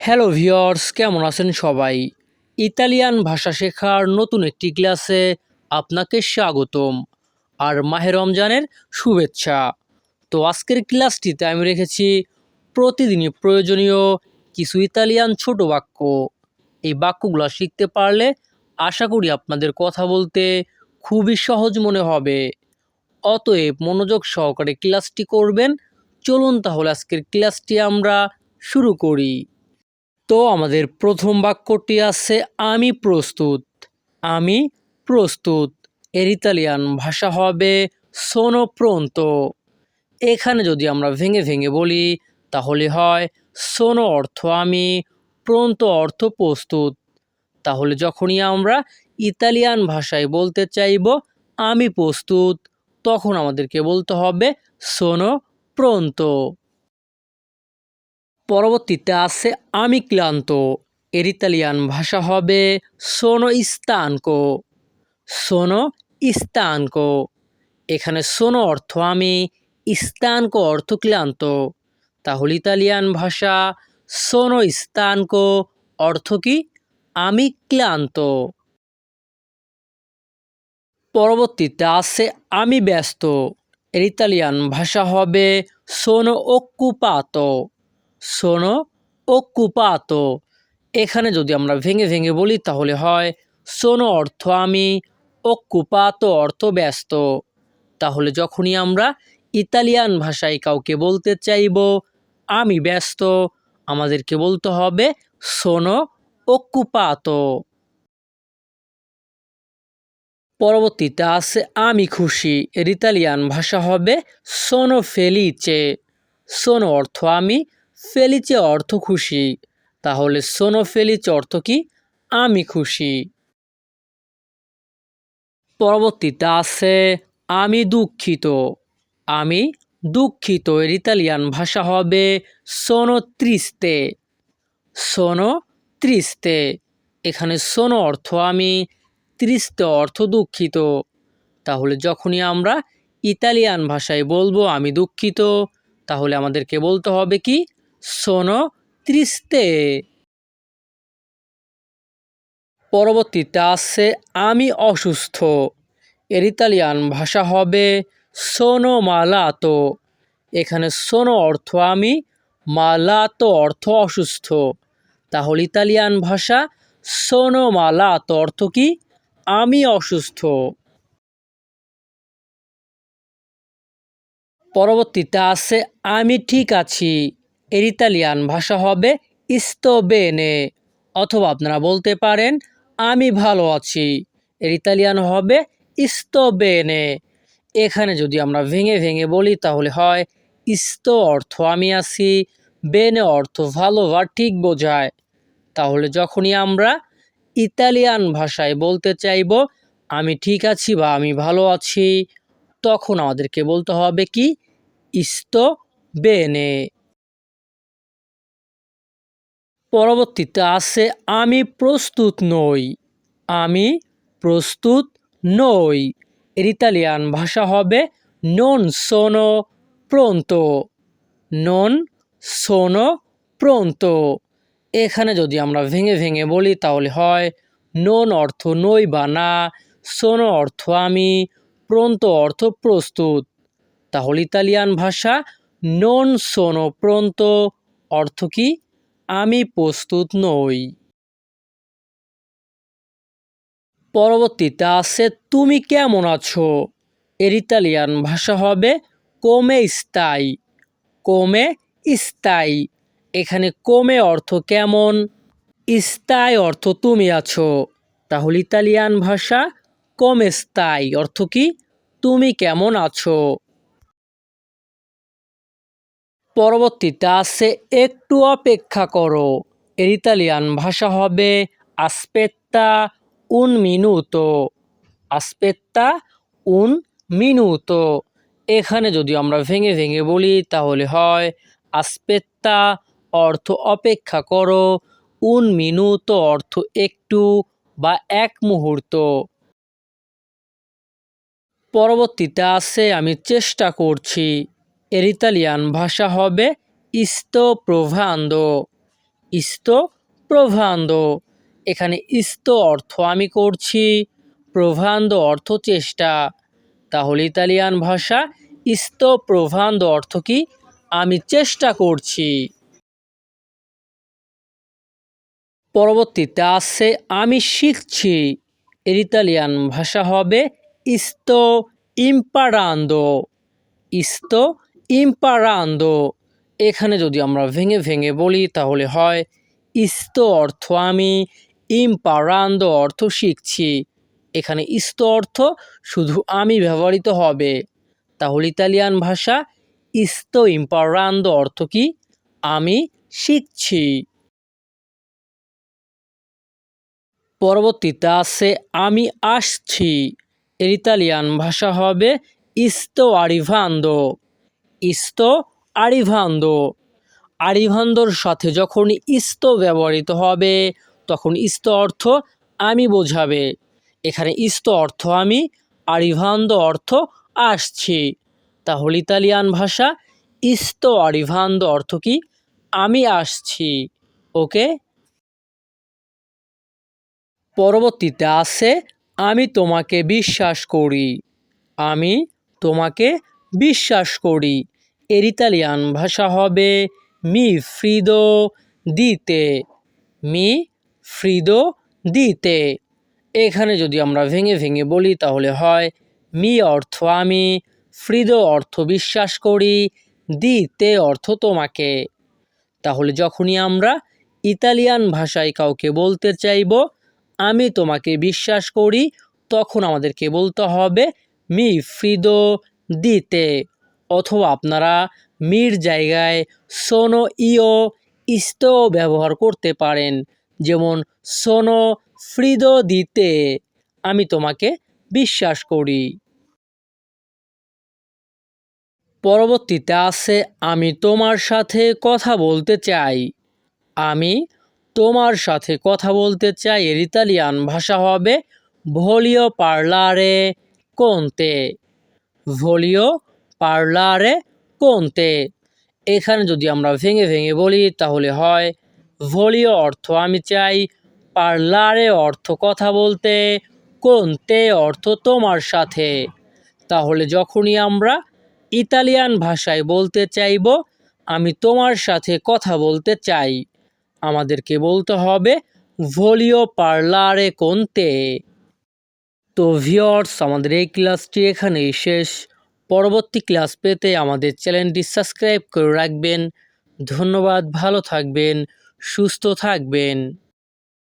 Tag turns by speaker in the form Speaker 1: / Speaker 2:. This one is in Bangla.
Speaker 1: হ্যালো ভিউয়ার্স, কেমন আছেন সবাই? ইতালিয়ান ভাষা শেখার নতুন একটি ক্লাসে আপনাকে স্বাগতম আর মাহে রমজানের শুভেচ্ছা। তো আজকের ক্লাসটিতে আমি রেখেছি প্রতিদিনই প্রয়োজনীয় কিছু ইতালিয়ান ছোট বাক্য। এই বাক্যগুলো শিখতে পারলে আশা করি আপনাদের কথা বলতে খুবই সহজ মনে হবে। অতএব মনোযোগ সহকারে ক্লাসটি করবেন। চলুন তাহলে আজকের ক্লাসটি আমরা শুরু করি। তো আমাদের প্রথম বাক্যটি আছে আমি প্রস্তুত। আমি প্রস্তুত এর ইতালিয়ান ভাষা হবে সোনো প্রোন্তো। এখানে যদি আমরা ভেঙে ভেঙে বলি তাহলে হয় সোনো অর্থ আমি, প্রোন্তো অর্থ প্রস্তুত। তাহলে যখনই আমরা ইতালিয়ান ভাষায় বলতে চাইব আমি প্রস্তুত, তখন আমাদেরকে বলতে হবে সোনো প্রোন্তো। পরবর্তীতে আছে আমি ক্লান্ত। এর ইতালিয়ান ভাষা হবে সোনো স্তানকো। সোনো স্তানকো। এখানে সোনো অর্থ আমি, স্তানকো অর্থ ক্লান্ত। তাহলে ইতালিয়ান ভাষা সোনো স্তানকো অর্থ কি? আমি ক্লান্ত। পরবর্তীতে আছে আমি ব্যস্ত। এর ইতালিয়ান ভাষা হবে সোনো ওক্কুপাতো। সোনো ওক্কুপাতো। এখানে যদি আমরা ভেঙে ভেঙে বলি তাহলে হয় সোনো অর্থ আমি, ওক্কুপাতো অর্থ ব্যস্ত। তাহলে যখনই আমরা ইতালিয়ান ভাষায় কাউকে বলতে চাইব আমি ব্যস্ত, আমাদেরকে বলতে হবে সোনো ওক্কুপাতো। পরবর্তীতে আছে আমি খুশি। এর ইতালিয়ান ভাষা হবে সোনো ফেলিচে। সোনো অর্থ আমি, ফেলিচে অর্থ খুশি। তাহলে সোনো ফেলিচে অর্থ কি? আমি খুশি। পরবর্তীতে আছে আমি দুঃখিত। আমি দুঃখিত এর ইতালিয়ান ভাষা হবে সোনো ত্রিস্তে। সোনো ত্রিস্তে। এখানে সোনো অর্থ আমি, ত্রিস্তে অর্থ দুঃখিত। তাহলে যখনই আমরা ইতালিয়ান ভাষায় বলবো আমি দুঃখিত, তাহলে আমাদেরকে বলতে হবে কি? সোনো ত্রিস্তে। পরবর্তীতে আছে আমি অসুস্থ। এর ইতালিয়ান ভাষা হবে সোনো মালাতো। এখানে সোনো অর্থ আমি, মালাতো অর্থ অসুস্থ। তাহলে ইতালিয়ান ভাষা সোনো মালাতো অর্থ কি? আমি অসুস্থ। পরবর্তীতে আছে আমি ঠিক আছি। এর ইতালিয়ান ভাষা হবে স্তো বেনে, অথবা আপনারা বলতে পারেন আমি ভালো আছি। এর ইতালিয়ান হবে স্তো বেনে। এখানে যদি আমরা ভেঙে ভেঙে বলি তাহলে হয় স্তো অর্থ আমি আছি, বেনে অর্থ ভালো বা ঠিক বোঝায়। তাহলে যখনই আমরা ইতালিয়ান ভাষায় বলতে চাইব আমি ঠিক আছি বা আমি ভালো আছি, তখন আমাদেরকে বলতে হবে কি? sto bene। পরবর্তীতে আছে আমি প্রস্তুত নই। আমি প্রস্তুত নই এর ইতালিয়ান ভাষা হবে non sono pronto। non sono pronto। এখানে যদি আমরা ভেঙে ভেঙে বলি তাহলে হয় non অর্থ নই বা না, sono অর্থ আমি, pronto অর্থ প্রস্তুত। তাহলে ইতালিয়ান ভাষা non sono pronto অর্থ কি? আমি প্রস্তুত নই। পরবর্তীতে আছে তুমি কেমন আছো। এর ইতালিয়ান ভাষা হবে come stai। come stai। এখানে come অর্থ কেমন, stai অর্থ তুমি আছো। তাহলে ইতালিয়ান ভাষা come stai অর্থ কি? তুমি কেমন আছো। পরবর্তীতে আছে একটু অপেক্ষা করো। এর ইতালিয়ান ভাষা হবে aspetta un minuto। aspetta un minuto। এখানে যদি আমরা ভেঙে ভেঙে বলি তাহলে হয় aspetta অর্থ অপেক্ষা করো, un minuto অর্থ একটু বা এক মুহূর্ত। পরবর্তীতে আছে আমি চেষ্টা করছি। এর ইতালিয়ান ভাষা হবে sto provando। sto provando। এখানে sto অর্থ আমি করছি, provando অর্থ চেষ্টা। তাহলে ইতালিয়ান ভাষা sto provando অর্থ কি? আমি চেষ্টা করছি। পরবর্তীতে আছে আমি শিখছি। এর ইতালিয়ান ভাষা হবে sto imparando। sto imparando। এখানে যদি আমরা ভেঙে ভেঙে বলি তাহলে হয় sto অর্থ আমি, imparando অর্থ শিখছি। এখানে sto অর্থ শুধু আমি ব্যবহৃত হবে। তাহলে ইতালিয়ান ভাষা sto imparando অর্থ কি? আমি শিখছি। পরবর্তীতে আছে আমি আসছি। এর ইতালিয়ান ভাষা হবে sto arrivando। sto arrivando। আরিভান্দোর সাথে যখন sto ব্যবহৃত হবে তখন sto অর্থ আমি বোঝাবে। এখানে sto অর্থ আমি, আরিভান্দো অর্থ আসছি। তাহলে ইতালিয়ান ভাষা sto arrivando অর্থ কি? আমি আসছি। ওকে। পরবর্তীতে আছে আমি তোমাকে বিশ্বাস করি। আমি তোমাকে বিশ্বাস করি। এর ইতালিয়ান ভাষা হবে মি ফ্রিদো দিতে। মি ফ্রিদো দিতে। এখানে যদি আমরা ভেঙে ভেঙে বলি তাহলে হয় মি অর্থ আমি, ফ্রিদো অর্থ বিশ্বাস করি, দিতে অর্থ তোমাকে। তাহলে যখনই আমরা ইতালিয়ান ভাষায় কাউকে বলতে চাইব আমি তোমাকে বিশ্বাস করি, তখন আমাদেরকে বলতে হবে মি ফ্রিদো দিতে। অথবা আপনারা মির জায়গায় সোনো ইও ইস্তো ব্যবহার করতে পারেন। যেমন সোনো ফ্রিদো দিতে, আমি তোমাকে বিশ্বাস করি। পরবর্তীতে আছে আমি তোমার সাথে কথা বলতে চাই। আমি তোমার সাথে কথা বলতে চাই। এর ইতালিয়ান ভাষা হবে ভলিও পার্লারে কোনতে। ভলিও পার্লারে কোনতে। এখানে যদি আমরা ভেঙে ভেঙে বলি তাহলে হয় ভলিও অর্থ আমি চাই, পার্লারে অর্থ কথা বলতে, কোনতে অর্থ তোমার সাথে। তাহলে যখনই আমরা ইতালিয়ান ভাষায় বলতে চাইব আমি তোমার সাথে কথা বলতে চাই, আমাদেরকে বলতে হবে ভলিও পার্লারে কোনতে। তো ভিউয়ার্স, আমাদের এই ক্লাসটি এখানেই শেষ। পরবর্তী ক্লাস পেতে আমাদের চ্যানেলটি সাবস্ক্রাইব করে রাখবেন। ধন্যবাদ, ভালো থাকবেন, সুস্থ থাকবেন।